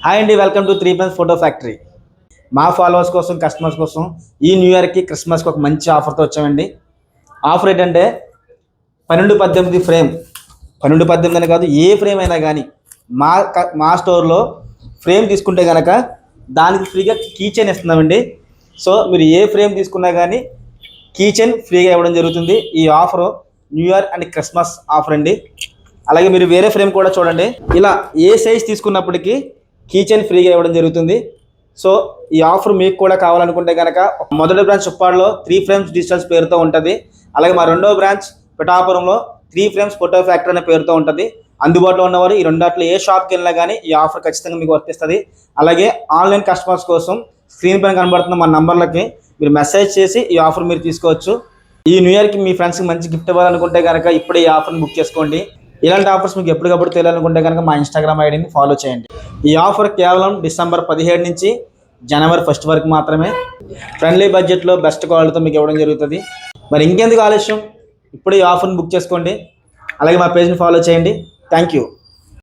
Hi అండి, welcome to 3 Friends photo factory. మా followers కోసం, కస్టమర్స్ కోసం ఈ న్యూ ఇయర్కి, క్రిస్మస్కి ఒక మంచి ఆఫర్తో వచ్చామండి. ఆఫర్ ఏంటంటే 12-18 ఫ్రేమ్, 12-18 అని కాదు, ఏ ఫ్రేమ్ అయినా కానీ మా స్టోర్లో ఫ్రేమ్ తీసుకుంటే కనుక దానికి ఫ్రీగా కీ చైన్ ఇస్తున్నామండి. సో మీరు ఏ ఫ్రేమ్ తీసుకున్నా కానీ కీ చైన్ ఫ్రీగా ఇవ్వడం జరుగుతుంది. ఈ offer new year and Christmas offer అండి. అలాగే మీరు వేరే ఫ్రేమ్ కూడా చూడండి, ఇలా ఏ సైజ్ తీసుకున్నప్పటికీ కీ చైన్ ఫ్రీగా ఇవ్వడం జరుగుతుంది. సో ఈ ఆఫర్ మీకు కూడా కావాలనుకుంటే కనుక మొదటి బ్రాంచ్ ఉప్పాడలో 3 Frames డిజిటల్స్ పేరుతో ఉంటుంది. అలాగే మా రెండో బ్రాంచ్ పిఠాపురంలో 3 Frames ఫోటో ఫ్యాక్టరీ అనే పేరుతో ఉంటుంది. అందుబాటులో ఉన్నవారు ఈ రెండాట్లో ఏ షాప్కి వెళ్ళినా కానీ ఈ ఆఫర్ ఖచ్చితంగా మీకు వర్తిస్తుంది. అలాగే ఆన్లైన్ కస్టమర్స్ కోసం స్క్రీన్ పైన కనబడుతున్న మా నంబర్లకి మీరు మెసేజ్ చేసి ఈ ఆఫర్ మీరు తీసుకోవచ్చు. ఈ న్యూ ఇయర్కి మీ ఫ్రెండ్స్కి మంచి గిఫ్ట్ ఇవ్వాలనుకుంటే కనుక ఇప్పుడే ఈ ఆఫర్ని బుక్ చేసుకోండి. ఇలాంటి ఆఫర్స్ మీకు ఎప్పటికప్పుడు తెలియాలనుకుంటే కనుక మా ఇన్స్టాగ్రామ్ ఐడిని ఫాలో చేయండి. ఈ ఆఫర్ కేవలం డిసెంబర్ 17 నుంచి జనవరి 1 వరకు మాత్రమే. ఫ్రెండ్లీ బడ్జెట్లో బెస్ట్ క్వాలిటీతో మీకు ఇవ్వడం జరుగుతుంది. మరి ఇంకెందుకు ఆలస్యం, ఇప్పుడు ఈ ఆఫర్ని బుక్ చేసుకోండి. అలాగే మా పేజ్ని ఫాలో చేయండి. Thank you.